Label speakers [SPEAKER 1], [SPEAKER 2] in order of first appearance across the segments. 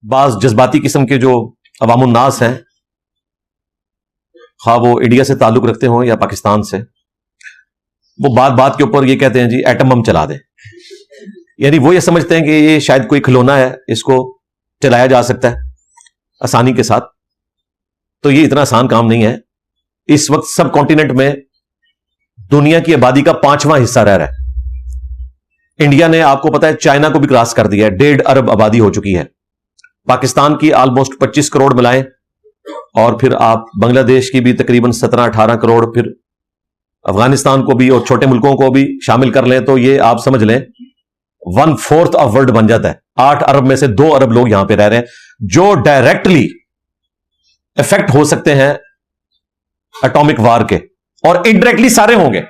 [SPEAKER 1] بعض جذباتی قسم کے جو عوام الناس ہیں، خواہ وہ انڈیا سے تعلق رکھتے ہوں یا پاکستان سے، وہ بات بات کے اوپر یہ کہتے ہیں جی ایٹم بم چلا دیں. یعنی وہ یہ سمجھتے ہیں کہ یہ شاید کوئی کھلونا ہے، اس کو چلایا جا سکتا ہے آسانی کے ساتھ. تو یہ اتنا آسان کام نہیں ہے. اس وقت سب کانٹیننٹ میں دنیا کی آبادی کا 5واں حصہ رہ رہا ہے. انڈیا نے آپ کو پتا ہے چائنا کو بھی کراس کر دیا ہے، 1.5 ارب آبادی ہو چکی ہے. پاکستان کی آلموسٹ 25 کروڑ ملائیں، اور پھر آپ بنگلہ دیش کی بھی تقریباً 17-18 کروڑ، پھر افغانستان کو بھی اور چھوٹے ملکوں کو بھی شامل کر لیں تو یہ آپ سمجھ لیں 1/4 آف ورلڈ بن جاتا ہے. 8 ارب میں سے 2 ارب لوگ یہاں پہ رہ رہے ہیں جو ڈائریکٹلی افیکٹ ہو سکتے ہیں اٹامک وار کے، اور انڈائریکٹلی سارے ہوں گے،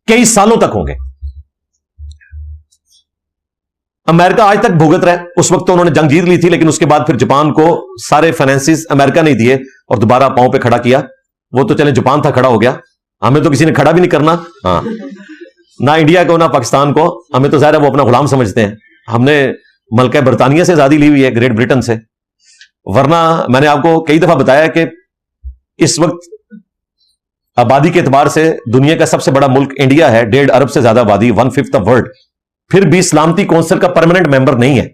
[SPEAKER 1] کئی سالوں تک ہوں گے. امریکہ آج تک بھگت رہا ہے. اس وقت تو انہوں نے جنگ جیت لی تھی، لیکن اس کے بعد پھر جاپان کو سارے فائنینسز امریکہ نہیں دیے اور دوبارہ پاؤں پہ کھڑا کیا. وہ تو چلے جاپان تھا کھڑا ہو گیا، ہمیں تو کسی نے کھڑا بھی نہیں کرنا. ہاں، نہ انڈیا کو نہ پاکستان کو. ہمیں تو ظاہر ہے وہ اپنا غلام سمجھتے ہیں. ہم نے ملکہ برطانیہ سے آزادی لی ہوئی ہے، گریٹ برٹن سے. ورنہ میں نے آپ کو کئی دفعہ بتایا کہ اس وقت آبادی کے اعتبار سے دنیا کا سب سے بڑا ملک انڈیا ہے، 1.5 ارب سے زیادہ آبادی، 1/5 آف ورلڈ. پھر بھی سلامتی کونسل کا پرماننٹ ممبر نہیں ہے.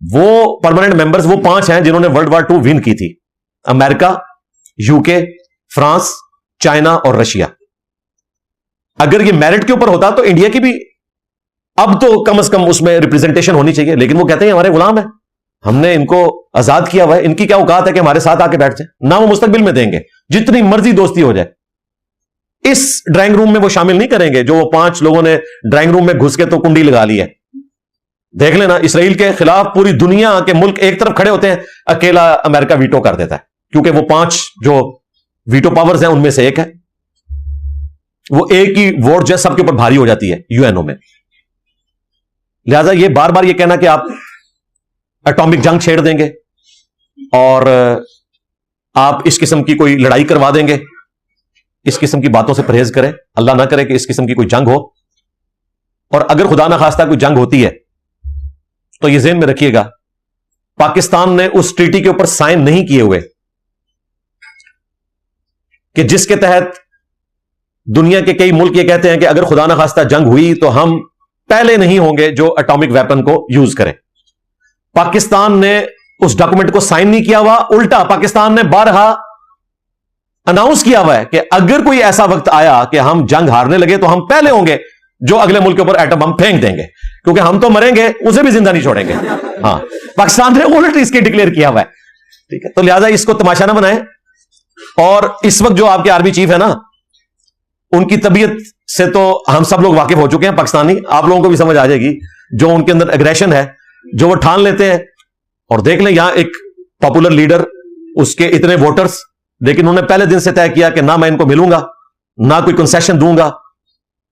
[SPEAKER 1] وہ پرماننٹ ممبرز وہ 5 ہیں جنہوں نے ورلڈ وار 2 ون کی تھی: امریکہ، UK، فرانس، چائنا اور رشیا. اگر یہ میرٹ کے اوپر ہوتا تو انڈیا کی بھی اب تو کم از کم اس میں ریپرزنٹیشن ہونی چاہیے. لیکن وہ کہتے ہیں ہمارے غلام ہیں، ہم نے ان کو آزاد کیا ہوا ہے، ان کی کیا اوقات ہے کہ ہمارے ساتھ آ کے بیٹھ جائیں. نہ وہ مستقبل میں دیں گے، جتنی مرضی دوستی ہو جائے. اس ڈرائنگ روم میں وہ شامل نہیں کریں گے جو وہ 5 لوگوں نے ڈرائنگ روم میں گھس کے تو کنڈی لگا لی ہے. دیکھ لینا، اسرائیل کے خلاف پوری دنیا کے ملک ایک طرف کھڑے ہوتے ہیں، اکیلا امریکہ ویٹو کر دیتا ہے، کیونکہ وہ 5 جو ویٹو پاورز ہیں ان میں سے ایک ہے. وہ ایک ہی ووٹ جو ہے سب کے اوپر بھاری ہو جاتی ہے UN میں. لہذا یہ بار بار یہ کہنا کہ آپ اٹامک جنگ چھیڑ دیں گے اور آپ اس قسم کی کوئی لڑائی کروا دیں گے، اس قسم کی باتوں سے پرہیز کریں. اللہ نہ کرے کہ اس قسم کی کوئی جنگ ہو. اور اگر خدا نہ خواستہ کوئی جنگ ہوتی ہے تو یہ ذہن میں رکھیے گا، پاکستان نے اس ٹریٹی کے اوپر سائن نہیں کیے ہوئے کہ جس کے تحت دنیا کے کئی ملک یہ کہتے ہیں کہ اگر خدا نہ خواستہ جنگ ہوئی تو ہم پہلے نہیں ہوں گے جو اٹامک ویپن کو یوز کریں. پاکستان نے اس ڈاکومنٹ کو سائن نہیں کیا ہوا، الٹا پاکستان نے بارہا اناؤنس کیا ہوا ہے کہ اگر کوئی ایسا وقت آیا کہ ہم جنگ ہارنے لگے تو ہم پہلے ہوں گے جو اگلے ملک کے اوپر ایٹم بم پھینک دیں گے، کیونکہ ہم تو مریں گے، اسے بھی زندہ نہیں چھوڑیں گے. ہاں، پاکستان نے الٹ اس کے ڈکلیئر کیا ہوا ہے. ٹھیک ہے، تو لہذا اس کو تماشا نہ بنائیں. اور اس وقت جو آپ کے آرمی چیف ہے نا، ان کی طبیعت سے تو ہم سب لوگ واقف ہو چکے ہیں پاکستانی. آپ لوگوں کو بھی سمجھ آ جائے گی جو ان کے اندر اگریشن ہے، جو وہ ٹھان لیتے ہیں. اور دیکھ لیں یہاں ایک پاپولر لیڈر، اس کے اتنے ووٹرز، لیکن انہوں نے پہلے دن سے طے کیا کہ نہ میں ان کو ملوں گا، نہ کوئی کنسیشن دوں گا،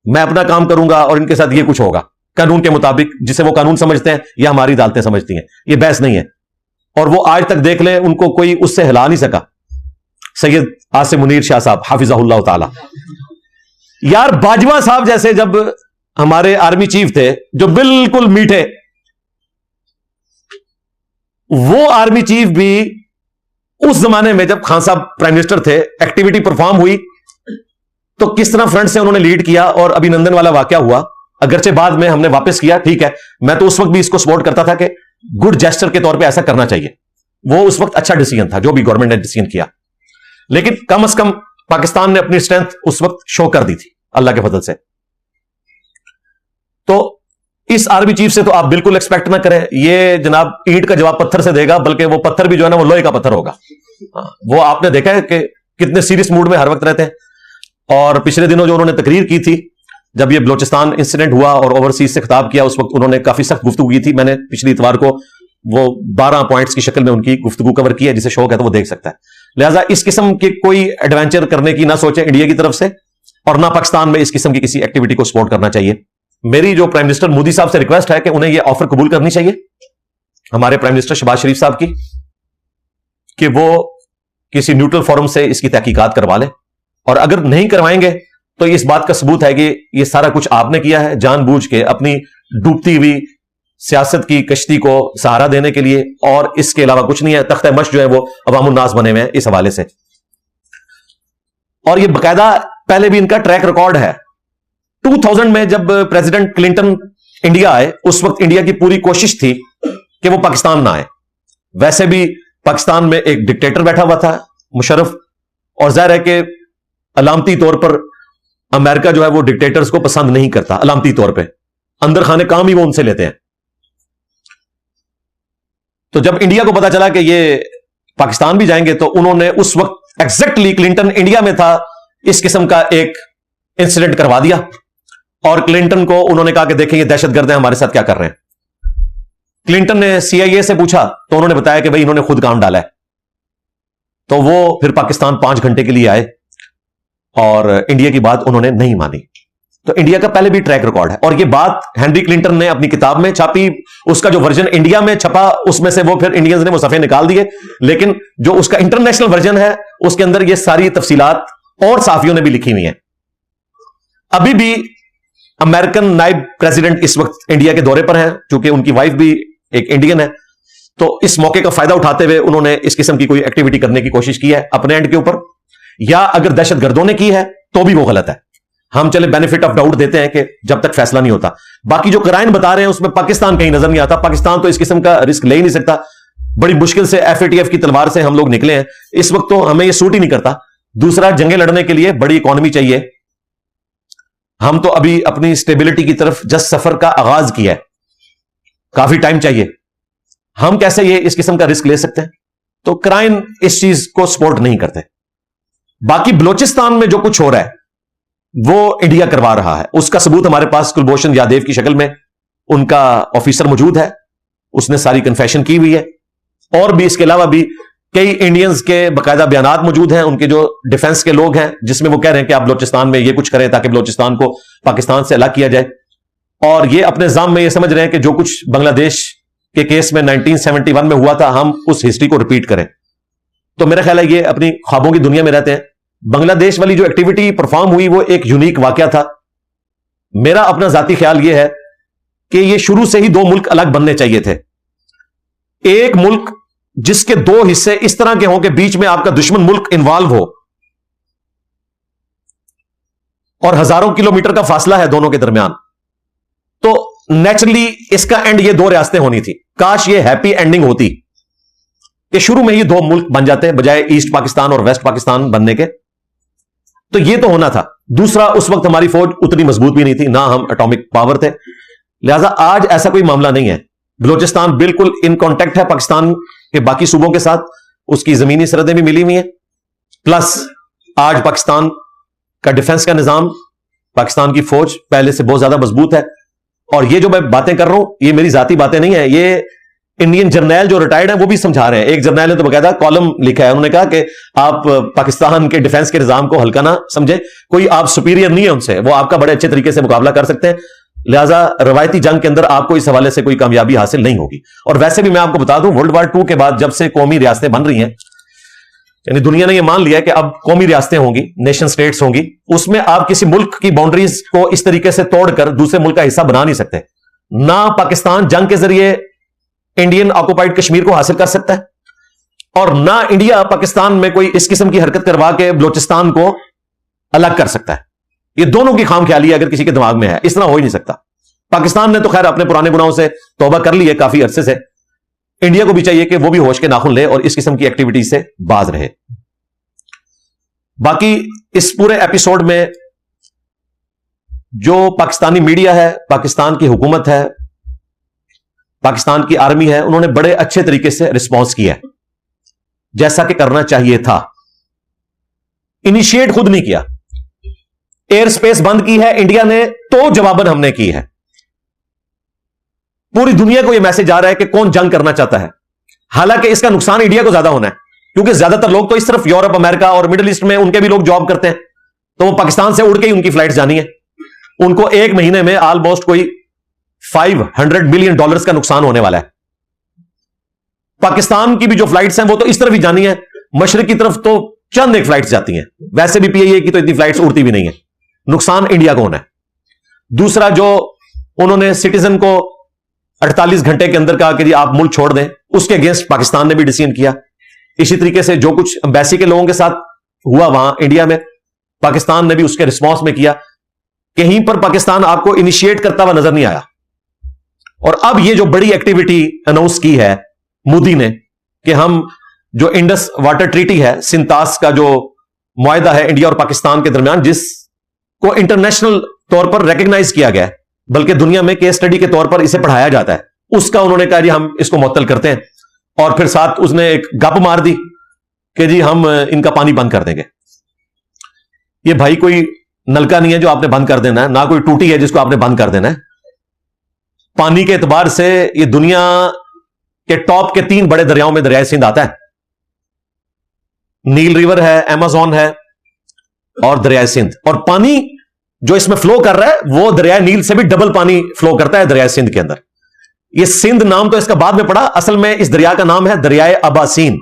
[SPEAKER 1] میں اپنا کام کروں گا اور ان کے ساتھ یہ کچھ ہوگا قانون کے مطابق، جسے وہ قانون سمجھتے ہیں یا ہماری عدالتیں سمجھتی ہیں. یہ بحث نہیں ہے. اور وہ آج تک دیکھ لیں ان کو کوئی اس سے ہلا نہیں سکا. سید عاصم منیر شاہ صاحب حافظہ اللہ تعالی، یار باجوہ صاحب جیسے جب ہمارے آرمی چیف تھے جو بالکل میٹھے، وہ آرمی چیف بھی اس زمانے میں جب خان صاحب پرائم منسٹر تھے ایکٹیویٹی پرفارم ہوئی تو کس طرح فرنٹ سے انہوں نے لیڈ کیا. اور ابھی نندن والا واقعہ ہوا، اگرچہ بعد میں ہم نے واپس کیا، ٹھیک ہے، میں تو اس وقت بھی اس کو سپورٹ کرتا تھا کہ گڈ جیسچر کے طور پہ ایسا کرنا چاہیے. وہ اس وقت اچھا ڈیسیجن تھا جو بھی گورنمنٹ نے ڈیسیجن کیا، لیکن کم از کم پاکستان نے اپنی اسٹرینتھ اس وقت شو کر دی تھی اللہ کے فضل سے. تو اس آرمی چیف سے تو آپ بالکل ایکسپیکٹ نہ کریں یہ جناب اینٹ کا جواب پتھر سے دے گا، بلکہ وہ پتھر بھی جو ہے نا وہ لوہے کا پتھر ہوگا. وہ آپ نے دیکھا ہے کہ کتنے سیریس موڈ میں ہر وقت رہتے ہیں. اور پچھلے دنوں جو انہوں نے تقریر کی تھی جب یہ بلوچستان انسیڈنٹ ہوا اور اوورسیز سے خطاب کیا، اس وقت انہوں نے کافی سخت گفتگو کی تھی. میں نے پچھلی اتوار کو وہ 12 پوائنٹس کی شکل میں ان کی گفتگو کور کی ہے، جسے شوق ہے تو وہ دیکھ سکتا ہے. لہٰذا اس قسم کے کوئی ایڈونچر کرنے کی نہ سوچیں انڈیا کی طرف سے، اور نہ پاکستان میں اس قسم کی کسی ایکٹیویٹی کو سپورٹ کرنا چاہیے. میری جو پرائم منسٹر مودی صاحب سے ریکویسٹ ہے کہ انہیں یہ آفر قبول کرنی چاہیے ہمارے پرائم منسٹر شہباز شریف صاحب کی، کہ وہ کسی نیوٹرل فورم سے اس کی تحقیقات کروا لیں. اور اگر نہیں کروائیں گے تو اس بات کا ثبوت ہے کہ یہ سارا کچھ آپ نے کیا ہے، جان بوجھ کے اپنی ڈوبتی ہوئی سیاست کی کشتی کو سہارا دینے کے لیے، اور اس کے علاوہ کچھ نہیں ہے. تختہ مشق جو ہے وہ عوام الناس بنے ہوئے ہیں اس حوالے سے. اور یہ باقاعدہ پہلے بھی ان کا ٹریک ریکارڈ ہے. 2000 میں جب پریزیڈنٹ کلنٹن انڈیا آئے، اس وقت انڈیا کی پوری کوشش تھی کہ وہ پاکستان نہ آئے. ویسے بھی پاکستان میں ایک ڈکٹیٹر بیٹھا ہوا تھا مشرف، اور ظاہر ہے کہ علامتی طور پر امریکہ جو ہے وہ ڈکٹیٹرز کو پسند نہیں کرتا. علامتی طور پہ اندر خانے کام ہی وہ ان سے لیتے ہیں. تو جب انڈیا کو پتا چلا کہ یہ پاکستان بھی جائیں گے، تو انہوں نے اس وقت ایگزیکٹلی کلنٹن انڈیا میں تھا، اس قسم کا ایک انسیڈنٹ کروا دیا. اور کلنٹن کو انہوں نے کہا کہ دیکھیں یہ دہشت گرد ہیں، ہمارے ساتھ کیا کر رہے ہیں. کلنٹن نے CIA سے پوچھا تو انہوں نے بتایا کہ بھائی انہوں نے خود کام ڈالا ہے. تو وہ پھر پاکستان 5 گھنٹے کے لیے آئے اور انڈیا کی بات انہوں نے نہیں مانی. تو انڈیا کا پہلے بھی ٹریک ریکارڈ ہے. اور یہ بات ہینری کلنٹن نے اپنی کتاب میں چھاپی. اس کا جو ورژن انڈیا میں چھپا اس میں سے وہ پھر انڈینز نے وہ صفحے نکال دیے، لیکن جو اس کا انٹرنیشنل ورژن ہے اس کے اندر یہ ساری تفصیلات اور صحافیوں نے بھی لکھی ہوئی ہیں. ابھی بھی امریکن نائب پریزیڈنٹ اس وقت انڈیا کے دورے پر ہیں، چونکہ ان کی وائف بھی ایک انڈین ہے. تو اس موقع کا فائدہ اٹھاتے ہوئے انہوں نے اس قسم کی کوئی ایکٹیویٹی کرنے کی کوشش کی ہے اپنے اینڈ کے اوپر، یا اگر دہشت گردوں نے کی ہے تو بھی وہ غلط ہے. ہم چلے بینیفٹ آف ڈاؤٹ دیتے ہیں کہ جب تک فیصلہ نہیں ہوتا. باقی جو قرائن بتا رہے ہیں اس میں پاکستان کہیں نظر نہیں آتا. پاکستان تو اس قسم کا رسک لے ہی نہیں سکتا. بڑی مشکل سے FATF کی تلوار سے ہم لوگ نکلے ہیں اس وقت، تو ہمیں یہ سوٹ ہی نہیں کرتا. دوسرا، جنگیں لڑنے کے لیے بڑی اکانومی چاہیے. ہم تو ابھی اپنی سٹیبلٹی کی طرف جس سفر کا آغاز کیا ہے، کافی ٹائم چاہیے. ہم کیسے یہ اس قسم کا رسک لے سکتے ہیں؟ تو کرائن اس چیز کو سپورٹ نہیں کرتے. باقی بلوچستان میں جو کچھ ہو رہا ہے وہ انڈیا کروا رہا ہے. اس کا ثبوت ہمارے پاس کلبھوشن یادیو کی شکل میں ان کا آفیسر موجود ہے، اس نے ساری کنفیشن کی ہوئی ہے. اور بھی اس کے علاوہ بھی کئی انڈینز کے باقاعدہ بیانات موجود ہیں، ان کے جو ڈیفنس کے لوگ ہیں، جس میں وہ کہہ رہے ہیں کہ آپ بلوچستان میں یہ کچھ کریں تاکہ بلوچستان کو پاکستان سے الگ کیا جائے. اور یہ اپنے ذام میں یہ سمجھ رہے ہیں کہ جو کچھ بنگلہ دیش کے کیس میں 1971 میں ہوا تھا ہم اس ہسٹری کو ریپیٹ کریں. تو میرا خیال ہے یہ اپنی خوابوں کی دنیا میں رہتے ہیں. بنگلہ دیش والی جو ایکٹیویٹی پرفارم ہوئی وہ ایک یونیک واقعہ تھا. میرا اپنا ذاتی خیال یہ ہے کہ یہ شروع سے ہی 2 ملک الگ بننے چاہیے تھے. ایک ملک جس کے 2 حصے اس طرح کے ہوں کہ بیچ میں آپ کا دشمن ملک انوالو ہو، اور ہزاروں کلومیٹر کا فاصلہ ہے دونوں کے درمیان. تو نیچرلی اس کا اینڈ یہ 2 ریاستیں ہونی تھی. کاش یہ ہیپی اینڈنگ ہوتی کہ شروع میں ہی 2 ملک بن جاتے بجائے ایسٹ پاکستان اور ویسٹ پاکستان بننے کے. تو یہ تو ہونا تھا. دوسرا، اس وقت ہماری فوج اتنی مضبوط بھی نہیں تھی، نہ ہم اٹامک پاور تھے. لہذا آج ایسا کوئی معاملہ نہیں ہے. بلوچستان بالکل ان کانٹیکٹ ہے پاکستان کے باقی صوبوں کے ساتھ، اس کی زمینی سرحدیں بھی ملی ہوئی ہیں. پلس آج پاکستان کا ڈیفنس کا نظام، پاکستان کی فوج پہلے سے بہت زیادہ مضبوط ہے. اور یہ جو میں باتیں کر رہا ہوں یہ میری ذاتی باتیں نہیں ہیں، یہ انڈین جرنیل جو ریٹائرڈ ہیں وہ بھی سمجھا رہے ہیں. ایک جرنیل نے تو باقاعدہ کالم لکھا ہے، انہوں نے کہا کہ آپ پاکستان کے ڈیفنس کے نظام کو ہلکا نہ سمجھیں، کوئی آپ سپیریئر نہیں ہے ان سے، وہ آپ کا بڑے اچھے طریقے سے مقابلہ کر سکتے ہیں. لہٰذا روایتی جنگ کے اندر آپ کو اس حوالے سے کوئی کامیابی حاصل نہیں ہوگی. اور ویسے بھی میں آپ کو بتا دوں، ورلڈ وار 2 کے بعد جب سے قومی ریاستیں بن رہی ہیں، یعنی دنیا نے یہ مان لیا ہے کہ اب قومی ریاستیں ہوں گی، نیشن سٹیٹس ہوں گی، اس میں آپ کسی ملک کی باؤنڈریز کو اس طریقے سے توڑ کر دوسرے ملک کا حصہ بنا نہیں سکتے. نہ پاکستان جنگ کے ذریعے انڈین آکوپائڈ کشمیر کو حاصل کر سکتا ہے، اور نہ انڈیا پاکستان میں کوئی اس قسم کی حرکت کروا کے بلوچستان کو الگ کر سکتا ہے. یہ دونوں کی خام خیالی اگر کسی کے دماغ میں ہے، اس طرح ہو ہی نہیں سکتا. پاکستان نے تو خیر اپنے پرانے گناہوں سے توبہ کر لی ہے کافی عرصے سے. انڈیا کو بھی چاہیے کہ وہ بھی ہوش کے ناخن لے اور اس قسم کی ایکٹیویٹی سے باز رہے. باقی اس پورے ایپیسوڈ میں جو پاکستانی میڈیا ہے، پاکستان کی حکومت ہے، پاکستان کی آرمی ہے، انہوں نے بڑے اچھے طریقے سے رسپانس کیا ہے، جیسا کہ کرنا چاہیے تھا. انیشیٹ خود نہیں کیا. ایئر سپیس بند کی ہے انڈیا نے تو جواباً ہم نے کی ہے. پوری دنیا کو یہ میسج آ رہا ہے کہ کون جنگ کرنا چاہتا ہے. حالانکہ اس کا نقصان انڈیا کو زیادہ ہونا ہے، کیونکہ زیادہ تر لوگ تو اس طرف یورپ، امریکہ اور مڈل ایسٹ میں ان کے بھی لوگ جاب کرتے ہیں، تو وہ پاکستان سے اڑ کے ہی ان کی فلائٹ جانی ہے. ان کو ایک مہینے میں آلموسٹ کوئی $500 بلین کا نقصان ہونے والا ہے. پاکستان کی بھی جو فلائٹس ہیں وہ تو اس طرف ہی جانی ہے، مشرق کی طرف تو چند ایک فلائٹس جاتی ہیں. ویسے بھی PIA کی تو اتنی فلائٹس اڑتی بھی نہیں ہیں. نقصان انڈیا کو ہونا ہے. دوسرا، جو انہوں نے سٹیزن کو 48 گھنٹے کے اندر کہا کہ جی آپ ملک چھوڑ دیں. اس کے اگینسٹ پاکستان نے بھی ڈیسیژن کیا. اسی طریقے سے جو کچھ امبیسی کے لوگوں کے ساتھ ہوا وہاں انڈیا میں, پاکستان نے بھی اس کے رسپانس میں کیا. کہیں پر پاکستان آپ کو انیشیٹ کرتا ہوا نظر نہیں آیا. اور اب یہ جو بڑی ایکٹیویٹی اناؤنس کی ہے مودی نے کہ ہم جو انڈس واٹر ٹریٹی ہے, سنتاس کا جو معاہدہ ہے انڈیا اور پاکستان کے درمیان, جس کو انٹرنیشنل طور پر ریکگنائز کیا گیا ہے, بلکہ دنیا میں کیس اسٹڈی کے طور پر اسے پڑھایا جاتا ہے, اس کا انہوں نے کہا جی ہم اس کو معطل کرتے ہیں. اور پھر ساتھ اس نے ایک گپ مار دی کہ جی ہم ان کا پانی بند کر دیں گے. یہ بھائی کوئی نلکا نہیں ہے جو آپ نے بند کر دینا ہے, نہ کوئی ٹوٹی ہے جس کو آپ نے بند کر دینا ہے. پانی کے اعتبار سے یہ دنیا کے ٹاپ کے 3 بڑے دریاؤں میں دریائے سندھ آتا ہے. نیل ریور ہے, ایمیزون ہے اور دریائے سندھ. اور پانی جو اس میں فلو کر رہا ہے وہ دریائے نیل سے بھی ڈبل پانی فلو کرتا ہے دریائے سندھ کے اندر. یہ سندھ نام تو اس کا بعد میں پڑا, اصل میں اس دریا کا نام ہے دریائے اباسین,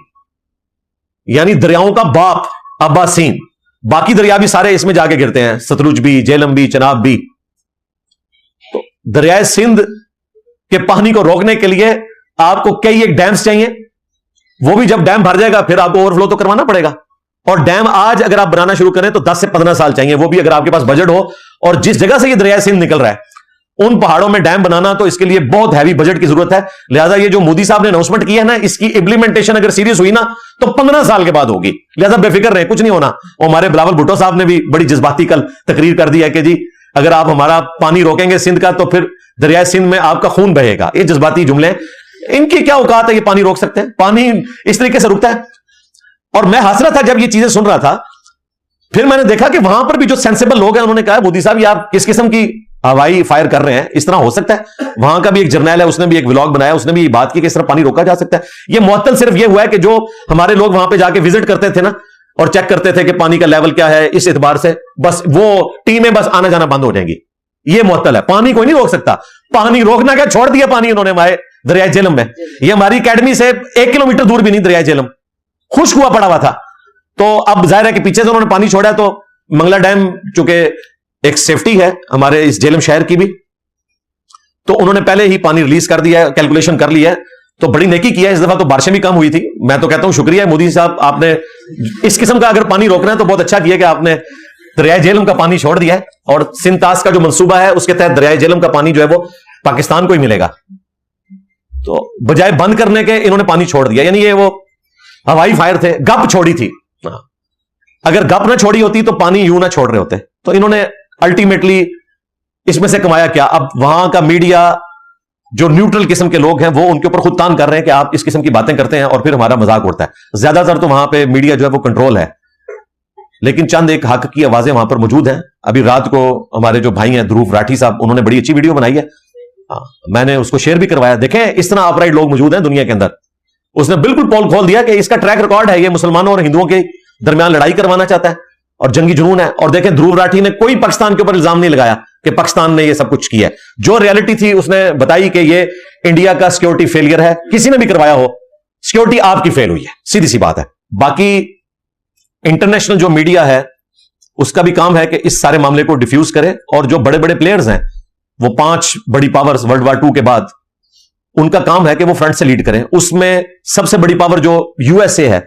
[SPEAKER 1] یعنی دریاؤں کا باپ اباسین. باقی دریا بھی سارے اس میں جا کے گرتے ہیں, ستلج بھی, جیلم بھی, چناب بھی. تو دریائے سندھ کے پانی کو روکنے کے لیے آپ کو کئی ایک ڈیمز چاہیے, وہ بھی جب ڈیم بھر جائے گا پھر آپ کو اوور فلو تو کروانا پڑے گا. اور ڈیم آج اگر آپ بنانا شروع کریں تو 10 سے 15 سال چاہیے, وہ بھی اگر آپ کے پاس بجٹ ہو. اور جس جگہ سے یہ دریائے سندھ نکل رہا ہے ان پہاڑوں میں ڈیم بنانا تو اس کے لیے بہت ہیوی بجٹ کی ضرورت ہے. لہذا یہ جو مودی صاحب نے اناؤنسمنٹ کی ہے نا, اس کی امپلیمنٹیشن اگر سیریس ہوئی نا تو 15 سال کے بعد ہوگی. لہذا بے فکر رہے, کچھ نہیں ہونا. اور ہمارے بلاول بھٹو صاحب نے بھی بڑی جذباتی کل تقریر کر دی ہے کہ جی اگر آپ ہمارا پانی روکیں گے سندھ کا تو پھر دریائے سندھ میں آپ کا خون بہے گا. یہ جذباتی جملے, ان کی کیا اوقات ہے, یہ پانی روک سکتے ہیں؟ پانی اس طریقے سے رکتا ہے. اور میں ہنس رہا تھا جب یہ چیزیں سن رہا تھا, پھر میں نے دیکھا کہ وہاں پر بھی جو سینسیبل لوگ ہیں انہوں نے کہا مودی صاحب یہ آپ کس قسم کی ہوائی فائر کر رہے ہیں, اس طرح ہو سکتا ہے؟ وہاں کا بھی ایک جرنیل ہے, اس نے بھی ایک ولاگ بنایا, اس نے بھی یہ بات کی کہ اس طرح پانی روکا جا سکتا ہے. یہ معطل صرف یہ ہوا ہے کہ جو ہمارے لوگ وہاں پہ جا کے وزٹ کرتے تھے نا اور چیک کرتے تھے کہ پانی کا لیول کیا ہے, اس اعتبار سے بس وہ ٹیمیں بس آنا جانا بند ہو جائیں گی. یہ معطل ہے, پانی کوئی نہیں روک سکتا. پانی روکنا کیا, چھوڑ دیا پانی انہوں نے ہمارے دریائے جہلم میں. یہ ہماری اکیڈمی سے 1 کلومیٹر دور بھی نہیں دریائے جہلم, خشک ہوا پڑا ہوا تھا. تو اب ظاہر ہے کہ پیچھے سے انہوں نے پانی چھوڑا, تو منگلا ڈیم چونکہ ایک سیفٹی ہے ہمارے اس جہلم شہر کی بھی, تو انہوں نے پہلے ہی پانی ریلیز کر دیا ہے, کیلکولیشن کر لی ہے. تو بڑی نیکی کیا ہے, اس دفعہ تو بارشیں بھی کم ہوئی تھی. میں تو کہتا ہوں شکریہ مودی صاحب, آپ نے اس قسم کا اگر پانی روکنا ہے تو بہت اچھا کیا کہ آپ نے دریائے جہلم کا پانی چھوڑ دیا ہے. اور سنتاس کا جو منصوبہ ہے اس کے تحت دریائے جہلم کا پانی جو ہے وہ پاکستان کو ہی ملے گا. تو بجائے بند کرنے کے انہوں نے پانی چھوڑ دیا, یعنی یہ وہ ہوائی فائر تھے, گپ چھوڑی تھی. اگر گپ نہ چھوڑی ہوتی تو پانی یوں نہ چھوڑ رہے ہوتے. تو انہوں نے الٹیمیٹلی اس میں سے کمایا کیا؟ اب وہاں کا میڈیا جو نیوٹرل قسم کے لوگ ہیں وہ ان کے اوپر خود تان کر رہے ہیں کہ آپ اس قسم کی باتیں کرتے ہیں اور پھر ہمارا مذاق اڑتا ہے. زیادہ تر تو وہاں پہ میڈیا جو ہے وہ کنٹرول ہے, لیکن چند ایک حق کی آوازیں وہاں پر موجود ہیں. ابھی رات کو ہمارے جو بھائی ہیں دھروف راٹھی صاحب, انہوں نے بڑی اچھی ویڈیو بنائی ہے, میں نے اس کو شیئر بھی کروایا. دیکھیں اس طرح اپرائٹ لوگ موجود ہیں دنیا کے اندر. اس نے بالکل پول کھول دیا کہ اس کا ٹریک ریکارڈ ہے, یہ مسلمانوں اور ہندوؤں کے درمیان لڑائی کروانا چاہتا ہے اور جنگی جنون ہے. اور دیکھیں دھروف راٹھی نے کوئی پاکستان کے اوپر الزام نہیں لگایا کہ پاکستان نے یہ سب کچھ کیا ہے. جو ریالٹی تھی اس نے بتائی کہ یہ انڈیا کا سیکورٹی فیلئر ہے. کسی نے بھی کروایا ہو, سیکورٹی آپ کی فیل ہوئی ہے, سیدھی سی بات ہے. باقی انٹرنیشنل جو میڈیا ہے اس کا بھی کام ہے کہ اس سارے معاملے کو ڈیفیوز کرے. اور جو بڑے بڑے پلیئرز ہیں, وہ 5 بڑی پاورز ورلڈ وار 2 کے بعد, ان کا کام ہے کہ وہ فرنٹ سے لیڈ کریں. اس میں سب سے بڑی پاور جو یو ایس اے ہے,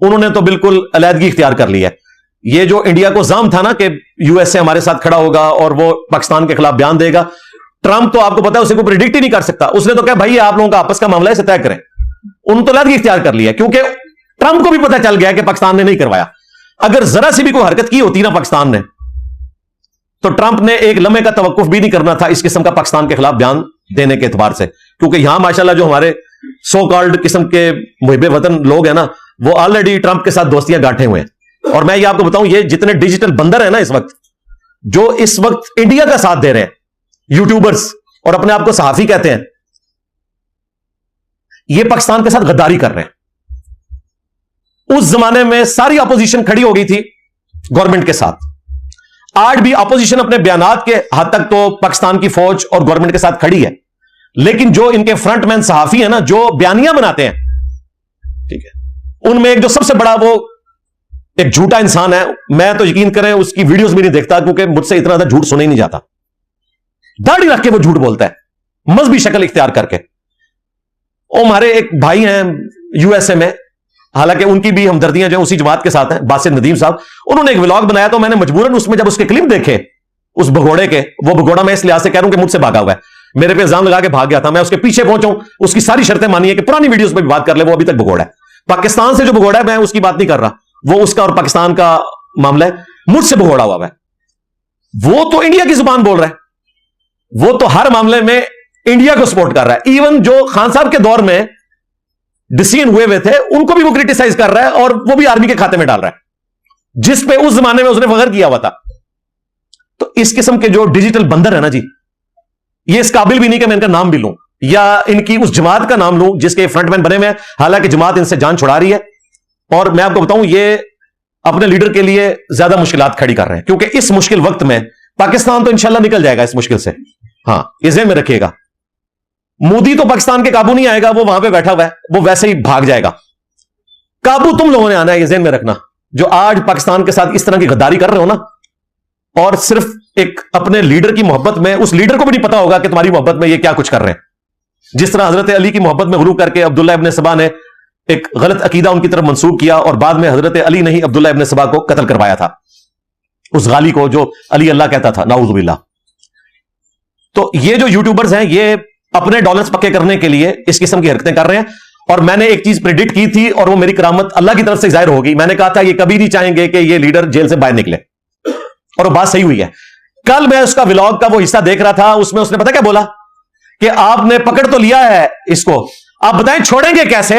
[SPEAKER 1] انہوں نے تو بالکل علیحدگی اختیار کر لی ہے. یہ جو انڈیا کو زام تھا نا کہ یو ایس اے ہمارے ساتھ کھڑا ہوگا اور وہ پاکستان کے خلاف بیان دے گا, ٹرمپ تو آپ کو پتا ہے اسے کوئی پریڈکٹ ہی نہیں کر سکتا. اس نے تو کہا بھائی آپ لوگوں کا آپس کا معاملہ ہے, اسے طے کریں. انہوں نے تو علیحدگی اختیار کر لیا کیونکہ ٹرمپ کو بھی پتا چل گیا کہ پاکستان نے نہیں کروایا. اگر ذرا سی بھی کوئی حرکت کی ہوتی نا پاکستان نے, تو ٹرمپ نے ایک لمحے کا توقف بھی نہیں کرنا تھا اس قسم کا پاکستان کے خلاف بیان دینے کے اعتبار سے. کیونکہ یہاں ماشاءاللہ جو ہمارے سو کالڈ قسم کے محب وطن لوگ ہیں نا, وہ آلریڈی ٹرمپ کے ساتھ دوستیاں گاٹھے ہوئے ہیں. اور میں یہ آپ کو بتاؤں, یہ جتنے ڈیجیٹل بندر ہیں نا اس وقت, جو اس وقت انڈیا کا ساتھ دے رہے ہیں, یوٹیوبرز اور اپنے آپ کو صحافی کہتے ہیں, یہ پاکستان کے ساتھ غداری کر رہے ہیں. اس زمانے میں ساری اپوزیشن کھڑی ہو گئی تھی گورنمنٹ کے ساتھ. آج بھی اپوزیشن اپنے بیانات کے حد تک تو پاکستان کی فوج اور گورنمنٹ کے ساتھ کھڑی ہے, لیکن جو ان کے فرنٹ مین صحافی ہیں نا, جو بیانیاں بناتے ہیں, ٹھیک ہے, ان میں ایک جو سب سے بڑا وہ ایک جھوٹا انسان ہے, میں تو یقین کریں اس کی ویڈیوز بھی نہیں دیکھتا کیونکہ مجھ سے اتنا زیادہ جھوٹ سنا ہی نہیں جاتا. داڑھی رکھ کے وہ جھوٹ بولتا ہے. مذہبی شکل اختیار کر کے. وہ ہمارے ایک بھائی ہیں یو ایس اے میں, حالانکہ ان کی بھی ہمدردیاں جو ہیں اسی جماعت کے ساتھ ہیں, باسط ندیم صاحب, انہوں نے ایک ولاگ بنایا تو میں نے مجبوراً اس میں جب اس کے کلپ دیکھے اس بھگوڑے کے, وہ بھگوڑا میں اس لحاظ سے کہہ رہا ہوں کہ مجھ سے بھاگا ہوا ہے, میرے پہ الزام لگا کے بھاگ گیا تھا, میں اس کے پیچھے پہنچا, اس کی ساری شرطیں مانی ہے کہ پرانی ویڈیوز پہ بھی بات کر لے, وہ ابھی تک بھگوڑا ہے. پاکستان سے جو بھگوڑا ہے میں اس کی بات نہیں کر رہا, وہ اس کا اور پاکستان کا معاملہ ہے, مجھ سے بھگوڑا ہوا ہے. وہ تو انڈیا کی زبان بول رہا ہے, وہ تو ہر معاملے میں انڈیا کو سپورٹ کر رہا ہے. ایون جو خان صاحب کے دور میں ڈسین ہوئے تھے ان کو بھی وہ کرٹیسائز کر رہا ہے, اور وہ بھی آرمی کے کھاتے میں ڈال رہا ہے, جس پہ اس زمانے میں اس نے فخر کیا ہوا تھا. تو اس قسم کے جو ڈیجیٹل بندر ہے نا جی, یہ اس قابل بھی نہیں کہ میں ان کا نام بھی لوں یا ان کی اس جماعت کا نام لوں جس کے فرنٹ مین بنے ہوئے ہیں, حالانکہ جماعت ان سے جان چھڑا رہی ہے. اور میں آپ کو بتاؤں یہ اپنے لیڈر کے لیے زیادہ مشکلات کھڑی کر رہے ہیں, کیونکہ اس مشکل وقت میں پاکستان تو انشاءاللہ نکل جائے گا اس مشکل سے. ہاں, یہ ذہن میں رکھیے گا, مودی تو پاکستان کے قابو نہیں آئے گا, وہ وہاں پہ بیٹھا ہوا ہے, وہ ویسے ہی بھاگ جائے گا. قابو تم لوگوں نے آنا ہے, یہ ذہن میں رکھنا, جو آج پاکستان کے ساتھ اس طرح کی غداری کر رہے ہو نا, اور صرف ایک اپنے لیڈر کی محبت میں, اس لیڈر کو بھی نہیں پتا ہوگا کہ تمہاری محبت میں یہ کیا کچھ کر رہے ہیں. جس طرح حضرت علی کی محبت میں غلو کر کے عبداللہ ابن سبا نے ایک غلط عقیدہ ان کی طرف منسوب کیا, اور بعد میں حضرت علی نے ہی عبداللہ ابن سبا کو قتل کروایا تھا, اس غالی کو جو علی اللہ کہتا تھا, نعوذ باللہ. تو یہ جو یوٹیوبرز ہیں یہ اپنے ڈالرز پکے کرنے کے لیے اس قسم کی حرکتیں کر رہے ہیں. اور میں نے ایک چیز پریڈکٹ کی تھی, اور وہ میری کرامت اللہ کی طرف سے ظاہر ہوگی. میں نے کہا تھا یہ کبھی نہیں چاہیں گے کہ یہ لیڈر جیل سے باہر نکلے, اور وہ بات صحیح ہوئی ہے. کل میں اس کا ولاگ کا وہ حصہ دیکھ رہا تھا, اس میں اس نے پتا کیا بولا کہ آپ نے پکڑ تو لیا ہے اس کو, آپ بتائیں چھوڑیں گے کیسے.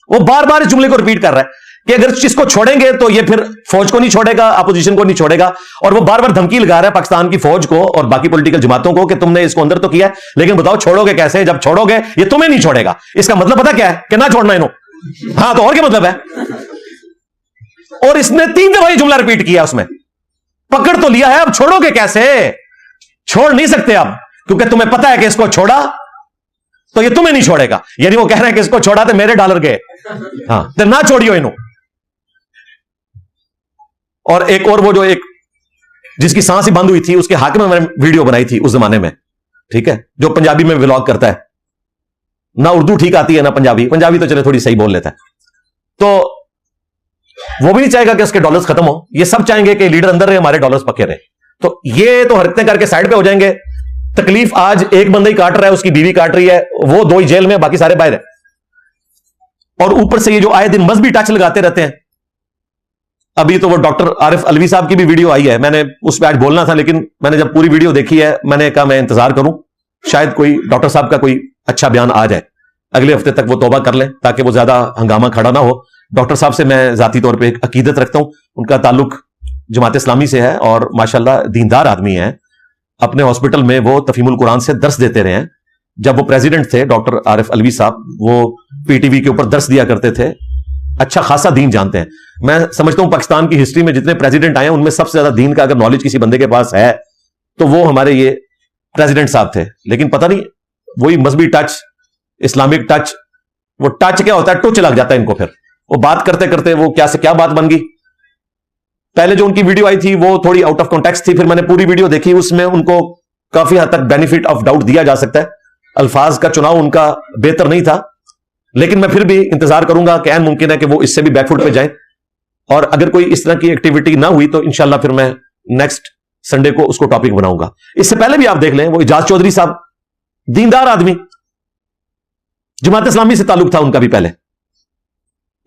[SPEAKER 1] وہ بار بار اس جملے کو ریپیٹ کر رہا ہے کہ اگر اس کو چھوڑیں گے تو یہ پھر فوج کو نہیں چھوڑے گا, اپوزیشن کو نہیں چھوڑے گا, اور وہ بار بار دھمکی لگا رہا ہے پاکستان کی فوج کو اور باقی پولیٹیکل جماعتوں کو کہ تم نے اس کو اندر تو کیا ہے, لیکن بتاؤ چھوڑو گے کیسے, جب چھوڑو گے یہ تمہیں نہیں چھوڑے گا. اس کا مطلب پتا کیا ہے کہ نہ چھوڑنا انہوں. ہاں, تو اور کیا مطلب ہے. اور اس نے 3 دفعہ یہ جملہ ریپیٹ کیا, اس میں پکڑ تو لیا ہے, اب چھوڑو گے کیسے. چھوڑ نہیں سکتے اب, کیونکہ تمہیں پتا ہے کہ اس کو چھوڑا تو یہ تمہیں نہیں چھوڑے گا. یعنی وہ کہہ رہے ہیں کہ اس کو چھوڑا تو میرے ڈالر گئے, ہاں تو نہ چھوڑیو انہوں. اور ایک اور وہ جو ایک جس کی سانس ہی بند ہوئی تھی, اس کے حاکم میں نے ویڈیو بنائی تھی اس زمانے میں, ٹھیک ہے, جو پنجابی میں ولاگ کرتا ہے, نہ اردو ٹھیک آتی ہے نہ پنجابی تو چلے تھوڑی صحیح بول لیتا ہے. تو وہ بھی نہیں چاہے گا کہ اس کے ڈالرز ختم ہو, یہ سب چاہیں گے کہ لیڈر اندر رہے, ہمارے ڈالرز پکے رہے. تو یہ تو حرکتیں کر کے سائڈ پہ ہو جائیں گے. تکلیف آج ایک بندہ ہی کاٹ رہا ہے, اس کی بیوی کاٹ رہی ہے, وہ 2 ہی جیل میں, باقی سارے باہر ہیں. اور اوپر سے یہ جو آئے دن مذہبی ٹچ لگاتے رہتے ہیں. ابھی تو وہ ڈاکٹر عارف الوی صاحب کی بھی ویڈیو آئی ہے, میں نے اس پہ آج بولنا تھا, لیکن میں نے جب پوری ویڈیو دیکھی ہے میں نے کہا میں انتظار کروں, شاید کوئی ڈاکٹر صاحب کا کوئی اچھا بیان آ جائے, اگلے ہفتے تک وہ توبہ کر لیں تاکہ وہ زیادہ ہنگامہ کھڑا نہ ہو. ڈاکٹر صاحب سے میں ذاتی طور پہ ایک عقیدت رکھتا ہوں, ان کا تعلق جماعت اسلامی سے ہے اور ماشاءاللہ دیندار آدمی ہیں. اپنے ہاسپٹل میں وہ تفہیم القرآن سے درس دیتے رہے ہیں. جب وہ پریزیڈنٹ تھے ڈاکٹر عارف الوی صاحب, وہ پی ٹی وی کے اوپر درس دیا کرتے تھے, اچھا خاصا دین جانتے ہیں. میں سمجھتا ہوں پاکستان کی ہسٹری میں جتنے پریزیڈنٹ آئے ہیں ان میں سب سے زیادہ دین کا اگر نالج کسی بندے کے پاس ہے تو وہ ہمارے یہ پریزیڈنٹ صاحب تھے. لیکن پتہ نہیں وہی مذہبی ٹچ, اسلامک ٹچ, وہ ٹچ کیا ہوتا ہے, ٹچ لگ جاتا ہے ان کو. پھر وہ بات کرتے کرتے وہ کیا سے کیا بات بن گئی. پہلے جو ان کی ویڈیو آئی تھی وہ تھوڑی آؤٹ آف کانٹیکسٹ تھی, پھر میں نے پوری ویڈیو دیکھی, اس میں ان کو کافی حد تک بینیفٹ آف ڈاؤٹ دیا جا سکتا ہے. الفاظ کا چناؤ ان کا بہتر نہیں تھا, لیکن میں پھر بھی انتظار کروں گا کہ ممکن ہے کہ وہ اس سے بھی بیک فٹ پہ جائیں. اور اگر کوئی اس طرح کی ایکٹیویٹی نہ ہوئی تو انشاءاللہ پھر میں نیکسٹ سنڈے کو اس کو ٹاپک بناؤں گا. اس سے پہلے بھی آپ دیکھ لیں, وہ اجاز چودھری صاحب دیندار آدمی, جماعت اسلامی سے تعلق تھا ان کا بھی پہلے,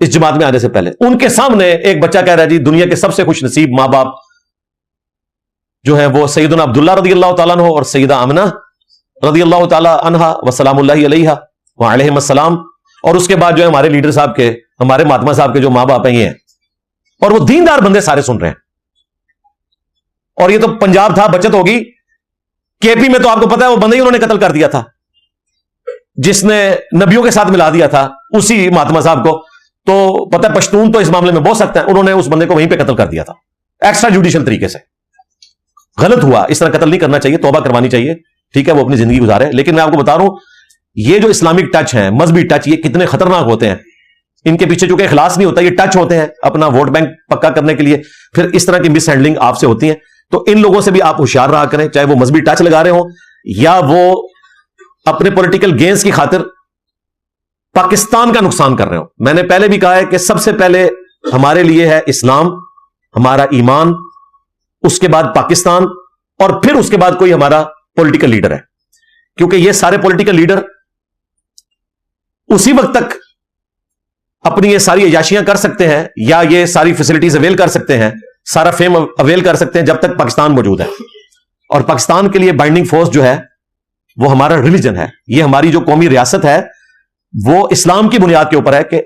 [SPEAKER 1] اس جماعت میں آنے سے پہلے. ان کے سامنے ایک بچہ کہہ رہا ہے جی دنیا کے سب سے خوش نصیب ماں باپ جو ہیں وہ سیدنا عبداللہ رضی اللہ تعالیٰ عنہ اور سیدہ آمنہ رضی اللہ تعالیٰ عنہا وسلام اللہ علیہا وعلیہم السلام, اور اس کے بعد جو ہے ہمارے لیڈر صاحب کے, ہمارے مہاتما صاحب کے جو ماں باپ ہیں یہ ہیں. اور وہ دیندار بندے سارے سن رہے ہیں. اور یہ تو پنجاب تھا, بچت ہوگی. کے پی میں تو آپ کو پتا ہے وہ بندے ہی انہوں نے قتل کر دیا تھا جس نے نبیوں کے ساتھ ملا دیا تھا اسی مہاتما صاحب کو. تو پتہ ہے پشتون تو اس معاملے میں بہت سخت ہے, انہوں نے اس بندے کو وہیں پہ قتل کر دیا تھا ایکسٹرا جوڈیشل طریقے سے. غلط ہوا, اس طرح قتل نہیں کرنا چاہیے, توبہ کروانی چاہیے, ٹھیک ہے, وہ اپنی زندگی گزارے. لیکن میں آپ کو بتا رہا ہوں یہ جو اسلامک ٹچ ہیں, مذہبی ٹچ, یہ کتنے خطرناک ہوتے ہیں. ان کے پیچھے چونکہ اخلاص نہیں ہوتا, یہ ٹچ ہوتے ہیں اپنا ووٹ بینک پکا کرنے کے لیے, پھر اس طرح کی مس ہینڈلنگ آپ سے ہوتی ہے. تو ان لوگوں سے بھی آپ ہوشیار رہا کریں, چاہے وہ مذہبی ٹچ لگا رہے ہوں یا وہ اپنے پولیٹیکل گینز کی خاطر پاکستان کا نقصان کر رہے ہو. میں نے پہلے بھی کہا ہے کہ سب سے پہلے ہمارے لیے ہے اسلام، ہمارا ایمان، اس کے بعد پاکستان، اور پھر اس کے بعد کوئی ہمارا پولیٹیکل لیڈر ہے. کیونکہ یہ سارے پولیٹیکل لیڈر اسی وقت تک اپنی یہ ساری عیاشیاں کر سکتے ہیں یا یہ ساری فیسلٹیز اویل کر سکتے ہیں، سارا فیم اویل کر سکتے ہیں جب تک پاکستان موجود ہے. اور پاکستان کے لیے بائنڈنگ فورس جو ہے وہ ہمارا ریلیجن ہے. یہ ہماری جو قومی ریاست ہے وہ اسلام کی بنیاد کے اوپر ہے کہ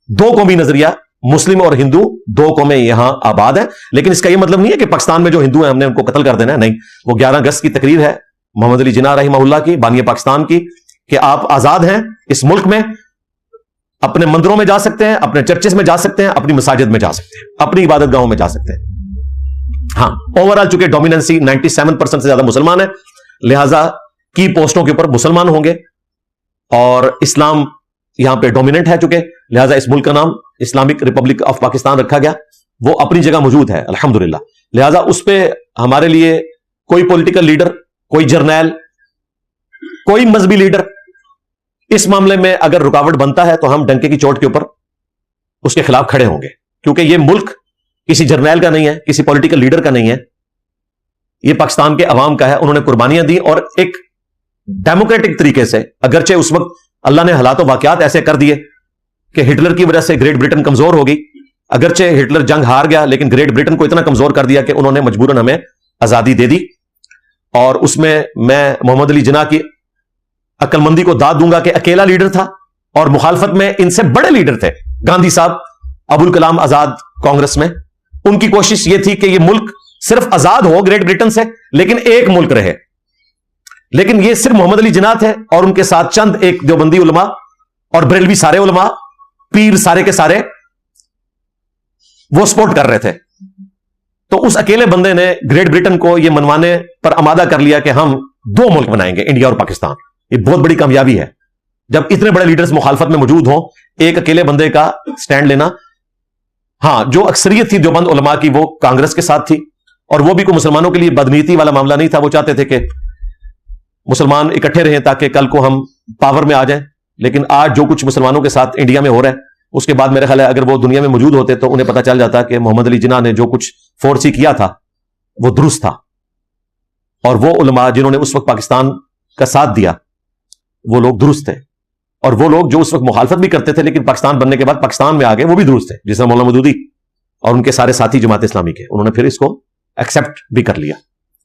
[SPEAKER 1] دو قومی نظریہ، مسلم اور ہندو، دو قومیں یہاں آباد ہیں. لیکن اس کا یہ مطلب نہیں ہے کہ پاکستان میں جو ہندو ہیں ہم نے ان کو قتل کر دینا ہے. نہیں، وہ 11 اگست کی تقریر ہے محمد علی جناح رحمہ اللہ کی، بانی پاکستان کی، کہ آپ آزاد ہیں اس ملک میں، اپنے مندروں میں جا سکتے ہیں، اپنے چرچز میں جا سکتے ہیں، اپنی مساجد میں جا سکتے ہیں، اپنی عبادت گاہوں میں جا سکتے ہیں. ہاں، اوورآل چونکہ ڈومیننسی 97% سے زیادہ مسلمان ہے، لہذا کی پوسٹوں کے اوپر مسلمان ہوں گے، اور اسلام یہاں پہ ڈومیننٹ ہے چونکہ، لہذا اس ملک کا نام اسلامک ریپبلک آف پاکستان رکھا گیا. وہ اپنی جگہ موجود ہے الحمدللہ. لہذا اس پہ ہمارے لیے کوئی پولیٹیکل لیڈر، کوئی جرنیل، کوئی مذہبی لیڈر اس معاملے میں اگر رکاوٹ بنتا ہے تو ہم ڈنکے کی چوٹ کے اوپر اس کے خلاف کھڑے ہوں گے. کیونکہ یہ ملک کسی جرنیل کا نہیں ہے، کسی پولیٹیکل لیڈر کا نہیں ہے، یہ پاکستان کے عوام کا ہے. انہوں نے قربانیاں دی اور ایک ڈیموکریٹک طریقے سے، اگرچہ اس وقت اللہ نے حالات و واقعات ایسے کر دیے کہ ہٹلر کی وجہ سے گریٹ برٹن کمزور ہو گئی، اگرچہ ہٹلر جنگ ہار گیا لیکن گریٹ برٹن کو اتنا کمزور کر دیا کہ انہوں نے مجبوراً ہمیں آزادی دے دی. اور اس میں میں محمد علی جناح کی عقل مندی کو داد دوں گا کہ اکیلا لیڈر تھا، اور مخالفت میں ان سے بڑے لیڈر تھے، گاندھی صاحب، ابوالکلام آزاد کانگریس میں. ان کی کوشش یہ تھی کہ یہ ملک صرف آزاد ہو گریٹ برٹن سے لیکن ایک ملک رہے. لیکن یہ صرف محمد علی جناح تھے اور ان کے ساتھ چند ایک دیوبندی علماء اور بریلوی سارے علماء، پیر سارے کے سارے، وہ سپورٹ کر رہے تھے. تو اس اکیلے بندے نے گریٹ برٹن کو یہ منوانے پر آمادہ کر لیا کہ ہم دو ملک بنائیں گے، انڈیا اور پاکستان. یہ بہت بڑی کامیابی ہے جب اتنے بڑے لیڈرز مخالفت میں موجود ہوں، ایک اکیلے بندے کا سٹینڈ لینا. ہاں، جو اکثریت تھی دیوبند علماء کی وہ کانگریس کے ساتھ تھی، اور وہ بھی کوئی مسلمانوں کے لیے بدنیتی والا معاملہ نہیں تھا. وہ چاہتے تھے کہ مسلمان اکٹھے رہیں تاکہ کل کو ہم پاور میں آ جائیں. لیکن آج جو کچھ مسلمانوں کے ساتھ انڈیا میں ہو رہا ہے، اس کے بعد میرے خیال ہے اگر وہ دنیا میں موجود ہوتے تو انہیں پتہ چل جاتا کہ محمد علی جناح نے جو کچھ فورسی کیا تھا وہ درست تھا. اور وہ علماء جنہوں نے اس وقت پاکستان کا ساتھ دیا وہ لوگ درست تھے، اور وہ لوگ جو اس وقت مخالفت بھی کرتے تھے لیکن پاکستان بننے کے بعد پاکستان میں آ گئے وہ بھی درست تھے، جس میں مولانا مودودی اور ان کے سارے ساتھی جماعت اسلامی کے، انہوں نے پھر اس کو ایکسپٹ بھی کر لیا.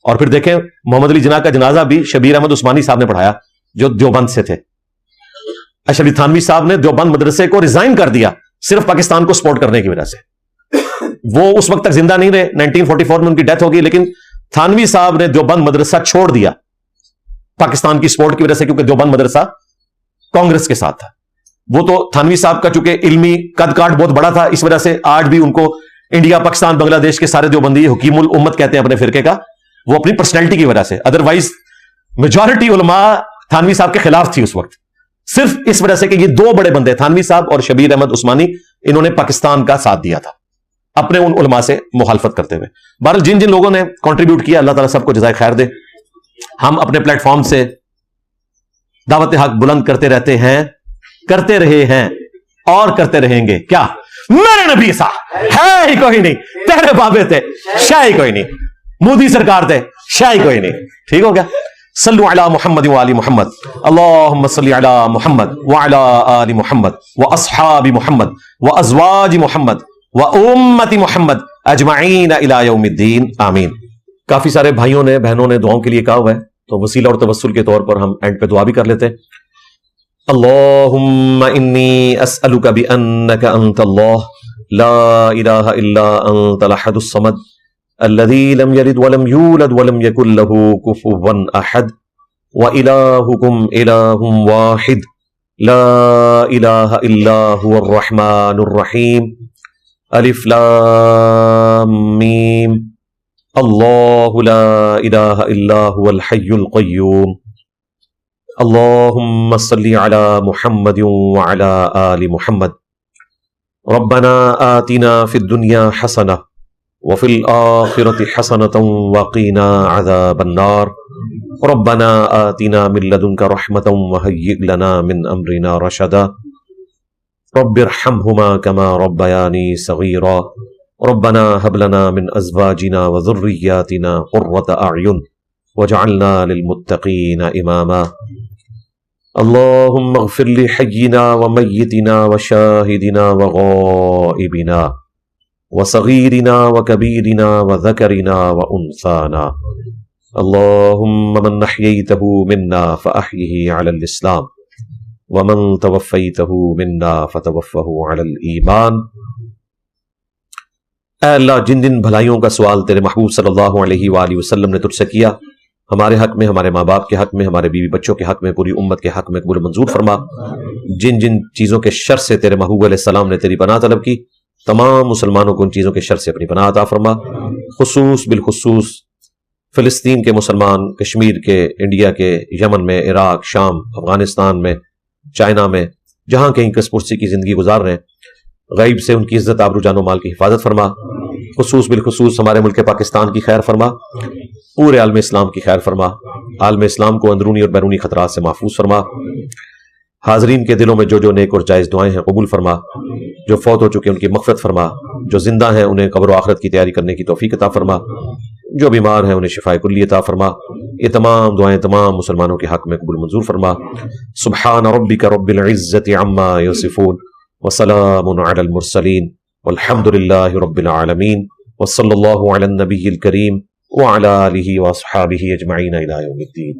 [SPEAKER 1] اور پھر دیکھیں محمد علی جناح کا جنازہ بھی شبیر احمد عثمانی صاحب نے پڑھایا جو دیوبند سے تھے. اشرف علی تھانوی صاحب نے دیوبند مدرسے کو ریزائن کر دیا صرف پاکستان کو سپورٹ کرنے کی وجہ سے. وہ اس وقت تک زندہ نہیں رہے، 1944 میں ان کی ڈیتھ ہو گئی، لیکن تھانوی صاحب نے دیوبند مدرسہ چھوڑ دیا پاکستان کی سپورٹ کی وجہ سے، کیونکہ دیوبند مدرسہ کانگریس کے ساتھ تھا. وہ تو تھانوی صاحب کا چونکہ علمی قد کاٹ بہت بڑا تھا، اس وجہ سے آج بھی ان کو انڈیا، پاکستان، بنگلہ دیش کے سارے دیوبندی حکیم الامت کہتے ہیں اپنے فرقے کا، وہ اپنی پرسنالٹی کی وجہ سے. ادروائز میجورٹی علماء تھانوی صاحب کے خلاف تھی اس وقت، صرف اس وجہ سے کہ یہ دو بڑے بندے تھانوی صاحب اور شبیر احمد عثمانی، انہوں نے پاکستان کا ساتھ دیا تھا اپنے ان علماء سے مخالفت کرتے ہوئے. بہرحال جن جن لوگوں نے کنٹریبیوٹ کیا، اللہ تعالیٰ سب کو جزائے خیر دے. ہم اپنے پلیٹ فارم سے دعوت حق بلند کرتے رہتے ہیں، کرتے رہے ہیں اور کرتے رہیں گے. کیا میرے نبی سا ہے ہی کوئی نہیں، تیرے بابے تھے شاہ ہی کوئی نہیں، مودی سرکار تھے شاہ ہی کوئی نہیں. ٹھیک ہو گیا؟ صلو علی محمد وآل محمد، اللہم صلی علی محمد وعلی آل محمد واصحاب محمد وازواج محمد وامت محمد اجمعین الی یوم الدین، آمین. کافی سارے بھائیوں نے، بہنوں نے دعاؤں کے لیے کہا ہوا ہے، تو وسیلہ اور توسل کے طور پر ہم اینڈ پہ دعا بھی کر لیتے ہیں. اللہم انی اسألک بانک انت اللہ لا الہ الا انت الاحد الصمد الذي لم يلد ولم يولد ولم يكن له كفوا احد والهكم اله واحد لا اله الا هو الرحمن الرحيم الف لام میم الله لا اله الا هو الحي القيوم اللهم صل على محمد وعلى آل محمد ربنا آتنا في الدنيا حسنة وفي الآخرة حسنة وقنا عذاب النار ربنا آتنا من لدنك رحمة وهيئ لنا من أمرنا رشدا رب ارحمهما كما ربياني صغيرا ربنا هب لنا من أزواجنا وذرياتنا قرة أعين واجعلنا للمتقين إماما اللهم اغفر لحينا وميتنا وشاهدنا وغائبنا وصغيرنا وكبيرنا وذكرنا وأنثانا اللهم من أحييته منا فأحيه على الإسلام ومن توفيته منا فتوفه على الإيمان۔ اے اللہ، جن جن بھلائیوں کا سوال تیرے محبوب صلی اللہ علیہ وآلہ وسلم نے تجھ سے کیا، ہمارے حق میں، ہمارے ماں باپ کے حق میں، ہمارے بیوی بچوں کے حق میں، پوری امت کے حق میں قبول منظور فرما۔ جن جن چیزوں کے شر سے تیرے محبوب علیہ السلام نے تیری پناہ طلب کی، تمام مسلمانوں کو ان چیزوں کے شر سے اپنی پناہ عطا فرما، بالخصوص فلسطین کے مسلمان، کشمیر کے، انڈیا کے، یمن میں، عراق، شام، افغانستان میں، چائنا میں، جہاں کہیں کس پرسی کی زندگی گزار رہے ہیں، غیب سے ان کی عزت، آبرو، جان و مال کی حفاظت فرما۔ بالخصوص ہمارے ملک پاکستان کی خیر فرما، پورے عالم اسلام کی خیر فرما، عالم اسلام کو اندرونی اور بیرونی خطرات سے محفوظ فرما۔ حاضرین کے دلوں میں جو جو نیک اور جائز دعائیں ہیں قبول فرما، جو فوت ہو چکے ان کی مغفرت فرما، جو زندہ ہیں انہیں قبر و آخرت کی تیاری کرنے کی توفیق عطا فرما، جو بیمار ہیں انہیں شفاء کلی عطا فرما۔ یہ تمام دعائیں تمام مسلمانوں کے حق میں قبول منظور فرما۔ سبحان ربک رب العزت عما یصفون وسلام علی المرسلین والحمد للہ رب العالمین وصلی اللہ علی النبی الکریم وعلی آلہ واصحابہ اجمعین الی یوم الدین،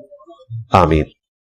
[SPEAKER 1] آمین۔